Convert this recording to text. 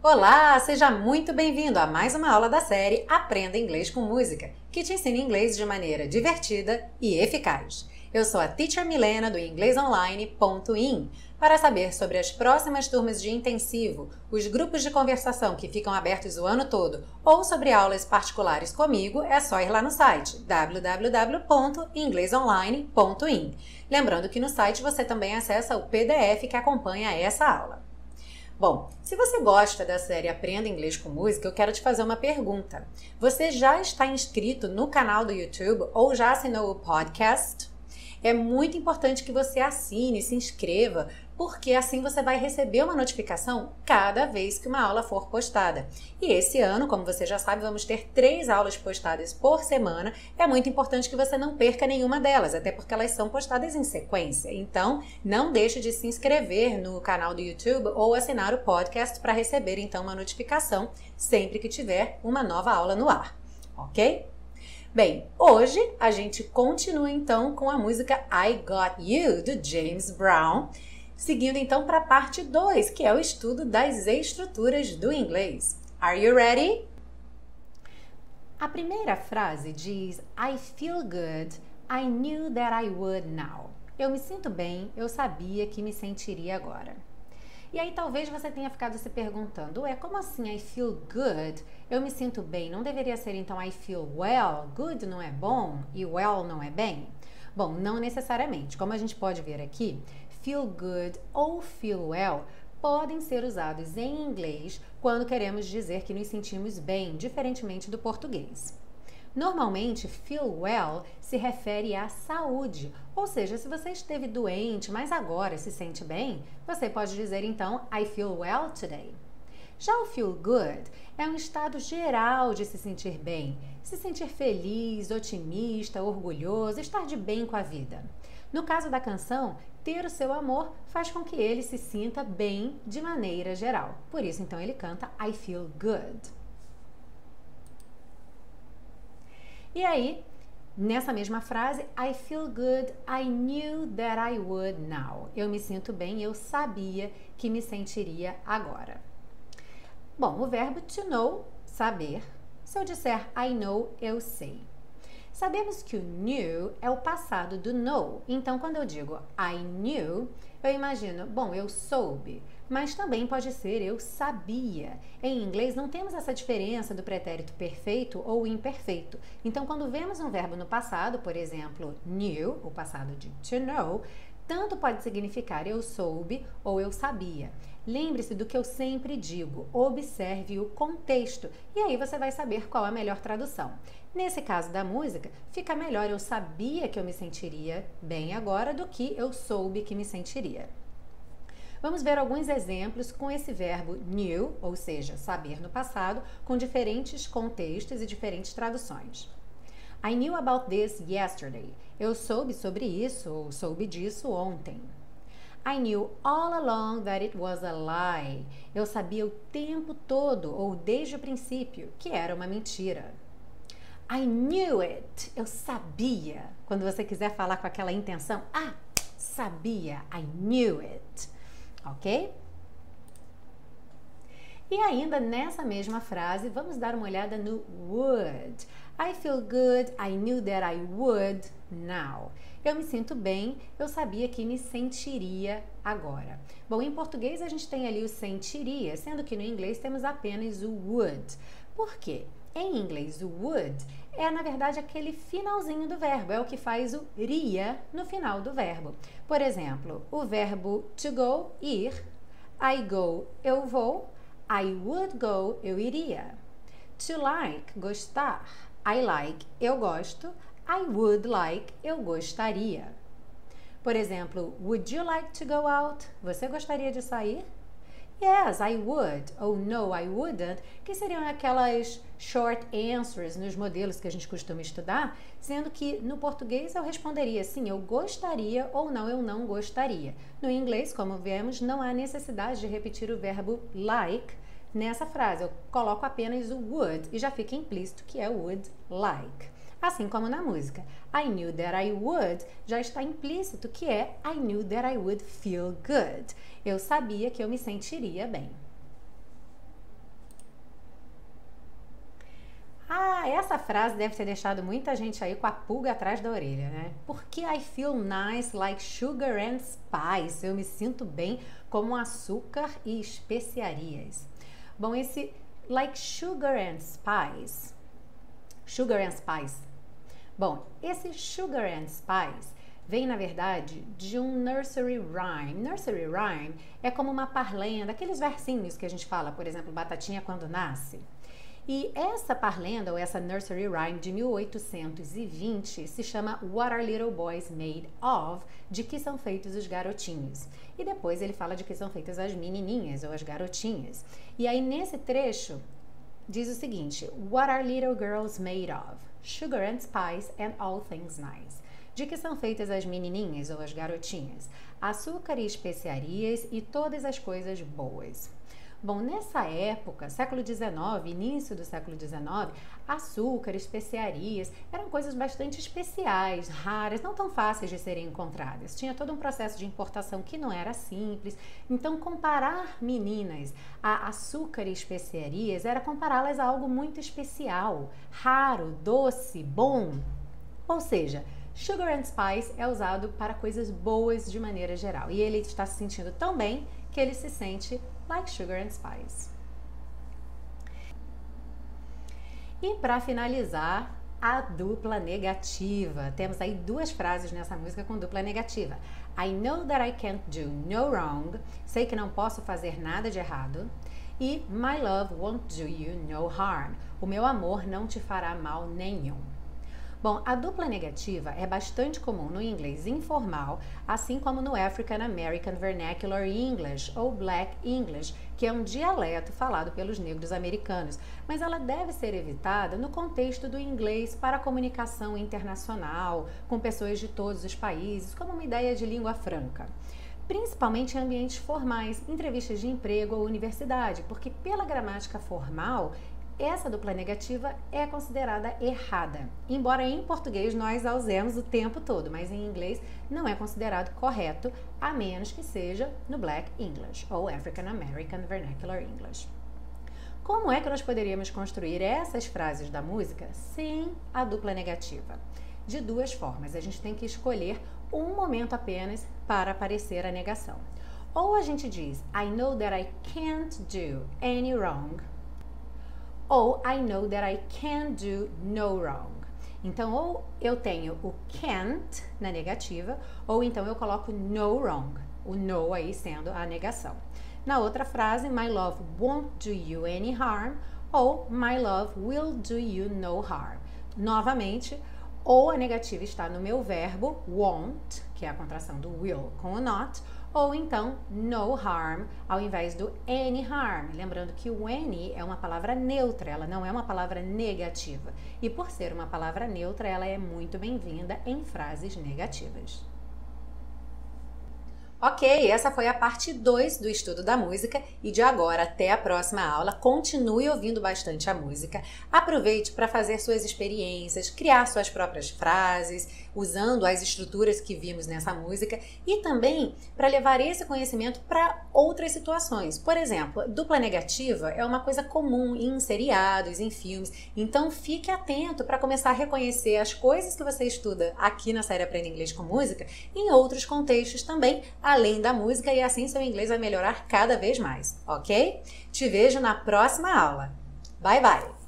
Olá, seja muito bem-vindo a mais uma aula da série Aprenda Inglês com Música, que te ensina inglês de maneira divertida e eficaz. Eu sou a Teacher Milena do inglesonline.in. Para saber sobre as próximas turmas de intensivo, os grupos de conversação que ficam abertos o ano todo ou sobre aulas particulares comigo, é só ir lá no site www.inglesonline.in. Lembrando que no site você também acessa o PDF que acompanha essa aula. Bom, se você gosta da série Aprenda Inglês com Música, eu quero te fazer uma pergunta. Você já está inscrito no canal do YouTube ou já assinou o podcast? É muito importante que você assine e se inscreva, porque assim você vai receber uma notificação cada vez que uma aula for postada. E esse ano, como você já sabe, vamos ter 3 aulas postadas por semana. É muito importante que você não perca nenhuma delas, até porque elas são postadas em sequência. Então, não deixe de se inscrever no canal do YouTube ou assinar o podcast para receber então uma notificação sempre que tiver uma nova aula no ar, ok? Bem, hoje a gente continua então com a música I Got You, do James Brown, seguindo então para a parte 2, que é o estudo das estruturas do inglês. Are you ready? A primeira frase diz I feel good, I knew that I would now. Eu me sinto bem, eu sabia que me sentiria agora. E aí talvez você tenha ficado se perguntando, como assim I feel good? Eu me sinto bem, não deveria ser então I feel well? Good não é bom e well não é bem? Bom, não necessariamente. Como a gente pode ver aqui, feel good ou feel well podem ser usados em inglês quando queremos dizer que nos sentimos bem, diferentemente do português. Normalmente, feel well se refere à saúde, ou seja, se você esteve doente, mas agora se sente bem, você pode dizer então, I feel well today. Já o feel good é um estado geral de se sentir bem, se sentir feliz, otimista, orgulhoso, estar de bem com a vida. No caso da canção, ter o seu amor faz com que ele se sinta bem de maneira geral. Por isso, então, ele canta I feel good. E aí, nessa mesma frase, I feel good, I knew that I would now. Eu me sinto bem, eu sabia que me sentiria agora. Bom, o verbo to know, saber. Se eu disser I know, eu sei. Sabemos que o knew é o passado do know. Então, quando eu digo I knew, eu imagino, bom, eu soube. Mas também pode ser eu sabia. Em inglês não temos essa diferença do pretérito perfeito ou imperfeito. Então, quando vemos um verbo no passado, por exemplo, knew, o passado de to know, tanto pode significar eu soube ou eu sabia. Lembre-se do que eu sempre digo, observe o contexto e aí você vai saber qual a melhor tradução. Nesse caso da música, fica melhor eu sabia que eu me sentiria bem agora do que eu soube que me sentiria. Vamos ver alguns exemplos com esse verbo knew, ou seja, saber no passado, com diferentes contextos e diferentes traduções. I knew about this yesterday. Eu soube sobre isso ou soube disso ontem. I knew all along that it was a lie. Eu sabia o tempo todo ou desde o princípio que era uma mentira. I knew it. Eu sabia. Quando você quiser falar com aquela intenção, sabia. I knew it. Ok? E ainda nessa mesma frase, vamos dar uma olhada no would. I feel good, I knew that I would now. Eu me sinto bem, eu sabia que me sentiria agora. Bom, em português a gente tem ali o sentiria, sendo que no inglês temos apenas o would. Por quê? Em inglês, o would é, na verdade, aquele finalzinho do verbo, é o que faz o ria no final do verbo. Por exemplo, o verbo to go, ir, I go, eu vou, I would go, eu iria. To like, gostar, I like, eu gosto, I would like, eu gostaria. Por exemplo, would you like to go out? Você gostaria de sair? Yes, I would, ou no, I wouldn't, que seriam aquelas short answers nos modelos que a gente costuma estudar, sendo que no português eu responderia sim, eu gostaria ou não, eu não gostaria. No inglês, como vemos, não há necessidade de repetir o verbo like nessa frase. Eu coloco apenas o would e já fica implícito que é would like. Assim como na música, I knew that I would, já está implícito que é I knew that I would feel good. Eu sabia que eu me sentiria bem. Ah, essa frase deve ter deixado muita gente aí com a pulga atrás da orelha, né? Porque I feel nice like sugar and spice. Eu me sinto bem como açúcar e especiarias. Bom, esse like sugar and spice. Sugar and spice. Bom, esse sugar and spice vem, na verdade, de um nursery rhyme. Nursery rhyme é como uma parlenda, aqueles versinhos que a gente fala, por exemplo, batatinha quando nasce. E essa parlenda, ou essa nursery rhyme de 1820, se chama What Are Little Boys Made Of? De que são feitos os garotinhos. E depois ele fala de que são feitas as menininhas, ou as garotinhas. E aí, nesse trecho, diz o seguinte: What are little girls made of? Sugar and spice and all things nice. De que são feitas as menininhas ou as garotinhas? Açúcar e especiarias e todas as coisas boas. Bom, nessa época, século XIX, início do século XIX, açúcar, especiarias eram coisas bastante especiais, raras, não tão fáceis de serem encontradas. Tinha todo um processo de importação que não era simples. Então, comparar meninas a açúcar e especiarias era compará-las a algo muito especial, raro, doce, bom. Ou seja, sugar and spice é usado para coisas boas de maneira geral. E ele está se sentindo tão bem que ele se sente like sugar and spice. E para finalizar, a dupla negativa. Temos aí duas frases nessa música com dupla negativa. I know that I can't do no wrong. Sei que não posso fazer nada de errado. E my love won't do you no harm. O meu amor não te fará mal nenhum. Bom, a dupla negativa é bastante comum no inglês informal, assim como no African American Vernacular English, ou Black English, que é um dialeto falado pelos negros americanos, mas ela deve ser evitada no contexto do inglês para comunicação internacional, com pessoas de todos os países, como uma ideia de língua franca. Principalmente em ambientes formais, entrevistas de emprego ou universidade, porque pela gramática formal, essa dupla negativa é considerada errada, embora em português nós a usemos o tempo todo, mas em inglês não é considerado correto, a menos que seja no Black English ou African American Vernacular English. Como é que nós poderíamos construir essas frases da música sem a dupla negativa? De duas formas, a gente tem que escolher um momento apenas para aparecer a negação. Ou a gente diz, I know that I can't do any wrong, ou I know that I can do no wrong. Então, ou eu tenho o can't na negativa, ou então eu coloco no wrong, o no aí sendo a negação. Na outra frase, my love won't do you any harm, ou my love will do you no harm. Novamente, ou a negativa está no meu verbo won't, que é a contração do will com o not, ou então no harm ao invés do any harm. Lembrando que o any é uma palavra neutra, ela não é uma palavra negativa. E por ser uma palavra neutra, ela é muito bem-vinda em frases negativas. Ok, essa foi a parte 2 do estudo da música e de agora até a próxima aula, continue ouvindo bastante a música, aproveite para fazer suas experiências, criar suas próprias frases, usando as estruturas que vimos nessa música e também para levar esse conhecimento para outras situações. Por exemplo, dupla negativa é uma coisa comum em seriados, em filmes, então fique atento para começar a reconhecer as coisas que você estuda aqui na série Aprenda Inglês com Música em outros contextos também, além da música, e assim seu inglês vai melhorar cada vez mais, ok? Te vejo na próxima aula. Bye, bye!